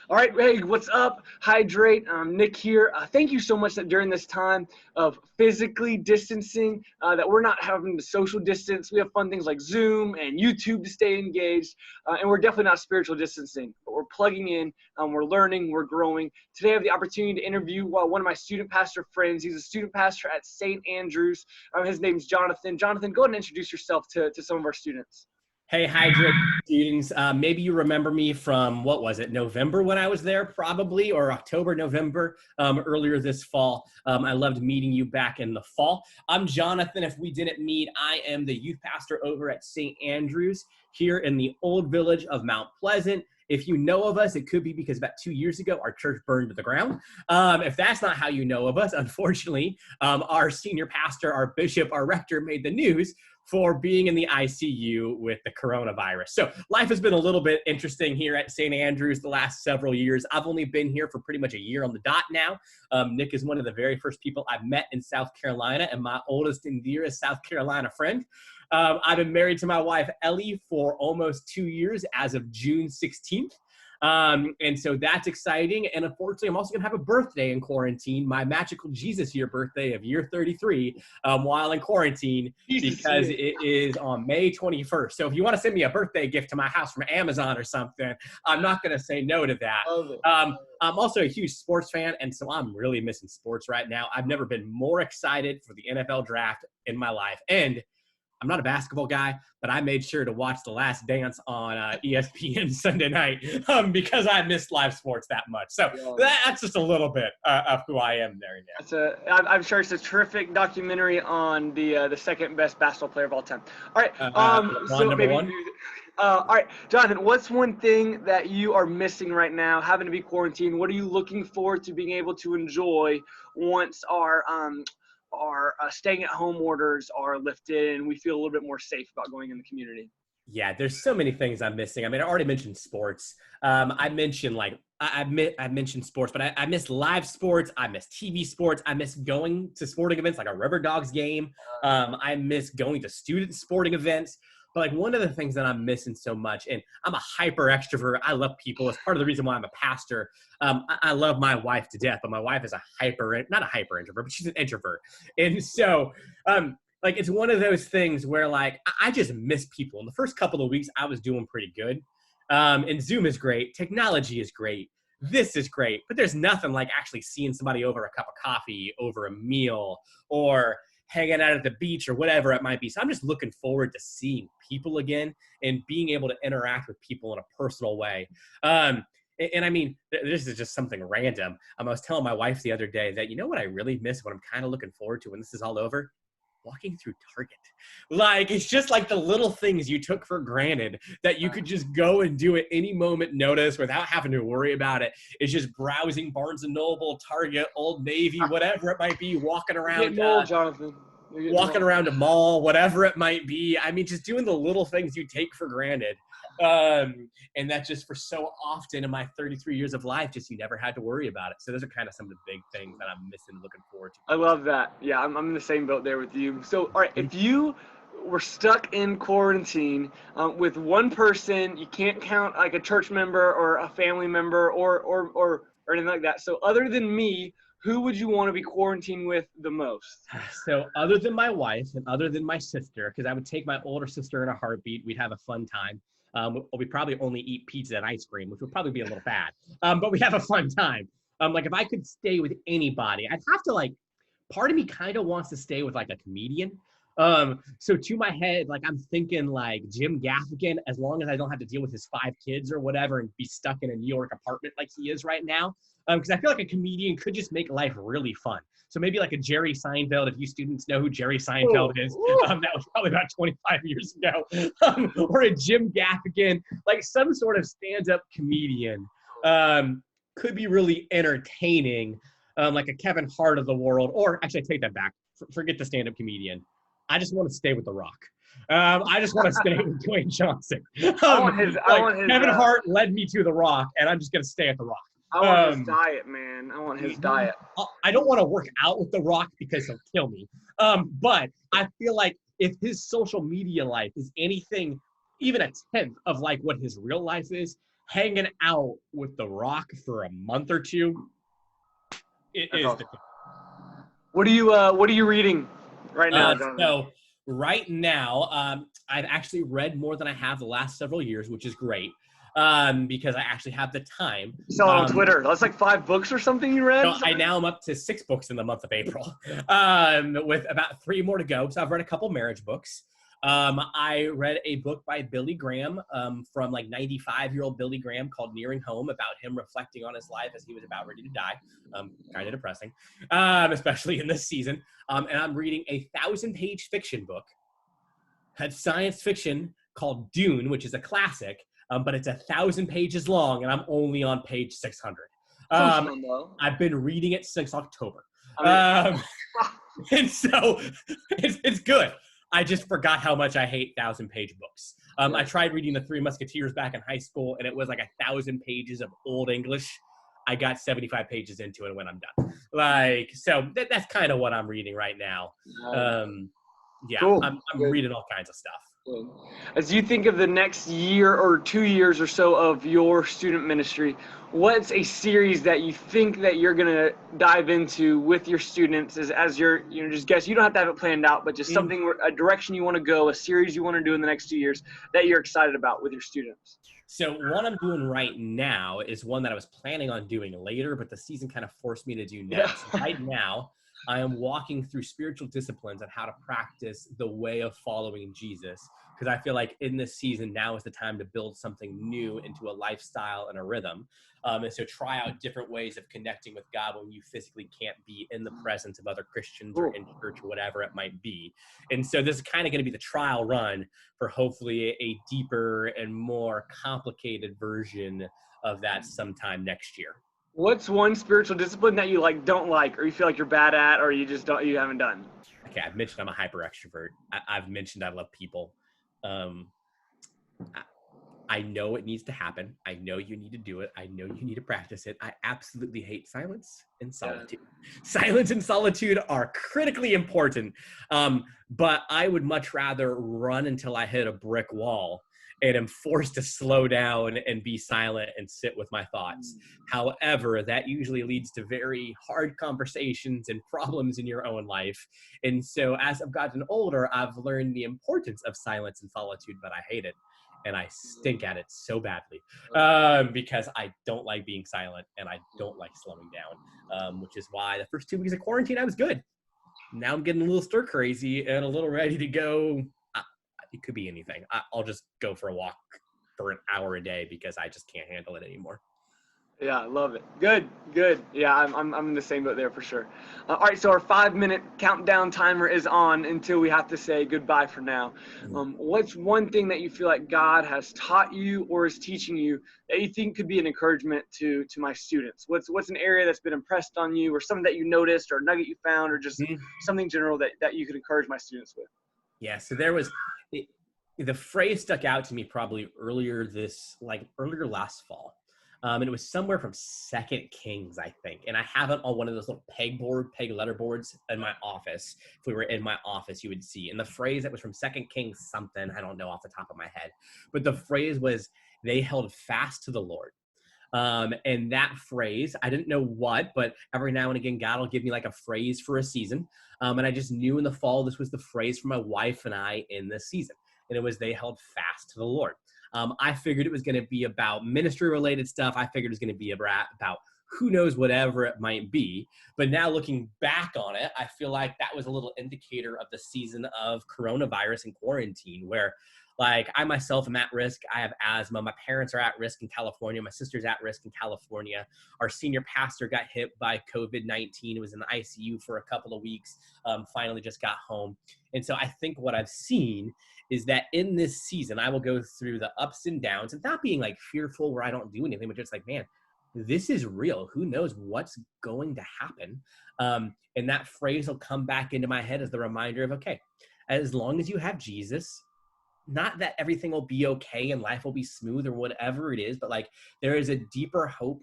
All right, hey, what's up? Hydrate. Nick here. Thank you so much that during this time of physically distancing, that we're not having to social distance. We have fun things like Zoom and YouTube to stay engaged, and we're definitely not spiritual distancing, but we're plugging in, we're learning, we're growing. Today I have the opportunity to interview one of my student pastor friends. He's a student pastor at St. Andrews. His name's Jonathan. Jonathan, go ahead and introduce yourself to some of our students. Hey, Hydrate students. Maybe you remember me from, what was it, November when I was there, probably, or October, November, earlier this fall. I loved meeting you back in the fall. I'm Jonathan. If we didn't meet, I am the youth pastor over at St. Andrews here in the old village of Mount Pleasant. If you know of us, it could be because about 2 years ago, our church burned to the ground. If that's not how you know of us, unfortunately, our senior pastor, our bishop, our rector made the news for being in the ICU with the coronavirus. So life has been a little bit interesting here at St. Andrews the last several years. I've only been here for pretty much a year on the dot now. Nick is one of the very first people I met in South Carolina and my oldest and dearest South Carolina friend. I've been married to my wife, Ellie, for almost 2 years as of June 16th. And so that's exciting. And unfortunately, I'm also going to have a birthday in quarantine, my magical Jesus year birthday of year 33, while in quarantine, because it is on May 21st. So if you want to send me a birthday gift to my house from Amazon or something, I'm not going to say no to that. I'm also a huge sports fan, and so I'm really missing sports right now. I've never been more excited for the NFL draft in my life. And I'm not a basketball guy, but I made sure to watch The Last Dance on ESPN Sunday night because I missed live sports that much. So that's just a little bit of who I am there now. I'm sure it's a terrific documentary on the second best basketball player of all time. All right. Number one. All right, Jonathan, what's one thing that you are missing right now, having to be quarantined? What are you looking forward to being able to enjoy once our staying at home orders are lifted and we feel a little bit more safe about going in the community? Yeah, there's so many things I'm missing. I mean, I already mentioned sports. I mentioned I mentioned sports, but I miss live sports. I miss TV sports. I miss going to sporting events like a River Dogs game. I miss going to student sporting events. But like one of the things that I'm missing so much, and I'm a hyper extrovert. I love people. It's part of the reason why I'm a pastor. I love my wife to death, but my wife is not a hyper introvert, but she's an introvert. And so, it's one of those things where I just miss people. In the first couple of weeks, I was doing pretty good. And Zoom is great. Technology is great. This is great. But there's nothing like actually seeing somebody over a cup of coffee, over a meal, or hanging out at the beach or whatever it might be. So I'm just looking forward to seeing people again and being able to interact with people in a personal way. And I mean, this is just something random. I was telling my wife the other day that, you know what I really miss, what I'm kind of looking forward to when this is all over? Walking through Target. It's just like the little things you took for granted that you could just go and do at any moment notice without having to worry about it. It's just browsing Barnes & Noble, Target, Old Navy, whatever it might be, walking around. Walking around a mall, whatever it might be. I mean, just doing the little things you take for granted. And that's just for so often in my 33 years of life, just you never had to worry about it. So those are kind of some of the big things that I'm missing, looking forward to. I love that. Yeah, I'm in the same boat there with you. So, all right, if you were stuck in quarantine with one person, you can't count like a church member or a family member or anything like that. So other than me, who would you want to be quarantined with the most? So other than my wife and other than my sister, because I would take my older sister in a heartbeat, we'd have a fun time. We probably only eat pizza and ice cream, which would probably be a little bad, but we have a fun time. If I could stay with anybody, I'd have to part of me kind of wants to stay with a comedian. So to my head, I'm thinking Jim Gaffigan, as long as I don't have to deal with his 5 kids or whatever and be stuck in a New York apartment like he is right now. Because I feel like a comedian could just make life really fun. So maybe a Jerry Seinfeld, if you students know who Jerry Seinfeld is, that was probably about 25 years ago, or a Jim Gaffigan, some sort of stand-up comedian could be really entertaining, like a Kevin Hart of the world, or actually I take that back, forget the stand-up comedian. I just want to stay with The Rock. I just want to stay with Dwayne Johnson. Kevin Hart led me to The Rock, and I'm just going to stay at The Rock. I want his diet, man. I want his diet. I don't want to work out with The Rock because he'll kill me. But I feel like if his social media life is anything, even a tenth of what his real life is, hanging out with The Rock for a month or two, it That's is awesome. the What are you reading right now, Jonathan? so right now, I've actually read more than I have the last several years, which is great because I actually have the time. Saw it on Twitter. That's like 5 books or something you read? So I now am up to 6 books in the month of April, with about 3 more to go. So I've read a couple marriage books. I read a book by Billy Graham, from like 95-year-old Billy Graham, called Nearing Home, about him reflecting on his life as he was about ready to die. Kind of depressing, especially in this season. And I'm reading a 1,000-page fiction book, had science fiction, called Dune, which is a classic, but it's 1,000 pages long, and I'm only on page 600. Sounds Um, fun though. I've been reading it since October. I mean, And so it's good. I just forgot how much I hate 1,000-page books. I tried reading The Three Musketeers back in high school, and it was like 1,000 pages of old English. I got 75 pages into it when I'm done. Like, so that's kind of what I'm reading right now. Yeah, cool. I'm Good. reading all kinds of stuff. Good. As you think of the next year or 2 years or so of your student ministry, what's a series that you think that you're gonna dive into with your students as your, just guess, you don't have to have it planned out, but just something, a direction you want to go, a series you want to do in the next 2 years that you're excited about with your students? So what I'm doing right now is one that I was planning on doing later, but the season kind of forced me to do now. So right now, I am walking through spiritual disciplines on how to practice the way of following Jesus, because I feel like in this season, now is the time to build something new into a lifestyle and a rhythm. And so try out different ways of connecting with God when you physically can't be in the presence of other Christians or in church or whatever it might be. And so this is kind of going to be the trial run for hopefully a deeper and more complicated version of that sometime next year. What's one spiritual discipline that you don't like, or you feel like you're bad at, or you haven't done? Okay, I've mentioned I'm a hyper extrovert. I've mentioned I love people. I know it needs to happen. I know you need to do it. I know you need to practice it. I absolutely hate silence and solitude. Silence and solitude are critically important. But I would much rather run until I hit a brick wall and am forced to slow down and be silent and sit with my thoughts. However, that usually leads to very hard conversations and problems in your own life. And so as I've gotten older, I've learned the importance of silence and solitude, but I hate it. And I stink at it so badly because I don't like being silent and I don't like slowing down, which is why the first 2 weeks of quarantine, I was good. Now I'm getting a little stir crazy and a little ready to go. It could be anything. I'll just go for a walk for an hour a day because I just can't handle it anymore. Yeah, I love it. Good. Yeah, I'm in the same boat there for sure. All right, so our 5-minute countdown timer is on until we have to say goodbye for now. What's one thing that you feel like God has taught you or is teaching you that you think could be an encouragement to my students? What's an area that's been impressed on you, or something that you noticed, or a nugget you found, or just something general that you could encourage my students with? Yeah, so there was the phrase stuck out to me probably earlier last fall. And it was somewhere from 2 Kings, I think. And I have it on one of those little peg letter boards in my office. If we were in my office, you would see. And the phrase that was from 2 Kings something, I don't know off the top of my head. But the phrase was, they held fast to the Lord. And that phrase, I didn't know what, but every now and again, God will give me like a phrase for a season. And I just knew in the fall, this was the phrase for my wife and I in this season. And it was, they held fast to the Lord. I figured it was going to be about ministry-related stuff. I figured it was going to be about who knows, whatever it might be. But now looking back on it, I feel like that was a little indicator of the season of coronavirus and quarantine, where like I myself am at risk. I have asthma. My parents are at risk in California. My sister's at risk in California. Our senior pastor got hit by COVID-19. Was in the ICU for a couple of weeks. Finally just got home. And so I think what I've seen is that in this season, I will go through the ups and downs and not being like fearful where I don't do anything, but just like, man, this is real. Who knows what's going to happen? And that phrase will come back into my head as the reminder of, okay, as long as you have Jesus, not that everything will be okay and life will be smooth or whatever it is, but like there is a deeper hope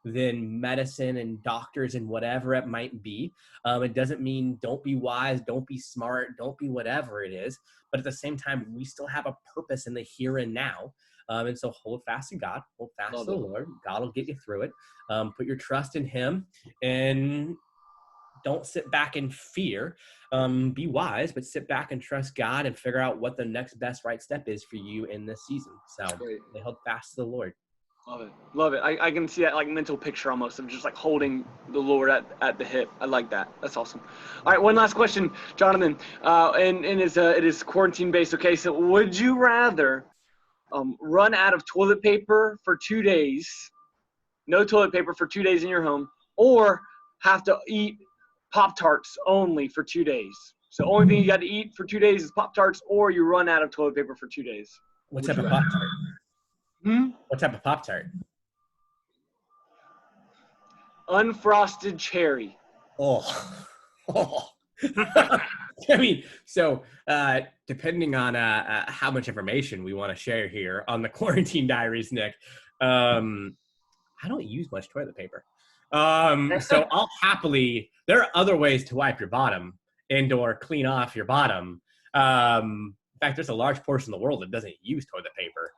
than medicine and doctors and whatever it might be. It doesn't mean don't be wise, don't be smart, don't be whatever it is. But at the same time, we still have a purpose in the here and now. And so hold fast to God, hold fast Love to the it. Lord. God will get you through it. Put your trust in him, and don't sit back in fear. Be wise, but sit back and trust God and figure out what the next best right step is for you in this season. So Great. they held fast to the Lord. Love it. Love it. I can see that like mental picture almost of just like holding the Lord at the hip. I like that. That's awesome. All right, one last question, Jonathan. And it is quarantine based. Okay, so would you rather run out of toilet paper for 2 days, no toilet paper for 2 days in your home, or have to eat Pop-Tarts only for 2 days? So only thing you got to eat for 2 days is Pop-Tarts, or you run out of toilet paper for 2 days. What Would type you of rather? Pop-Tart? Hmm? What type of Pop-Tart? Unfrosted cherry. Oh. Oh. I mean, so depending on how much information we want to share here on the quarantine diaries, Nick, I don't use much toilet paper. So I'll happily, there are other ways to wipe your bottom and or clean off your bottom. In fact, there's a large portion of the world that doesn't use toilet paper.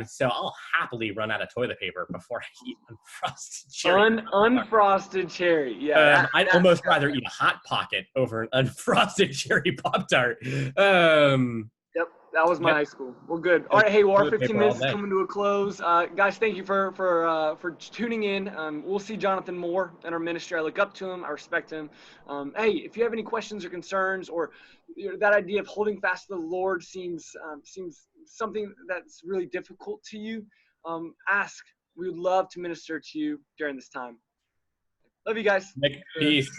So I'll happily run out of toilet paper before I eat unfrosted cherry. Unfrosted cherry. Yeah, I'd almost rather eat a Hot Pocket over an unfrosted cherry Pop-Tart. Yep, that was my Yep. high school. Well, good. All right, hey, well, our Toilet 15 paper all minutes is day. coming to a close. Guys, thank you for tuning in. We'll see Jonathan more in our ministry. I look up to him. I respect him. Hey, if you have any questions or concerns, or that idea of holding fast to the Lord seems something that's really difficult to you, ask. We would love to minister to you during this time. Love you guys. Nick, peace.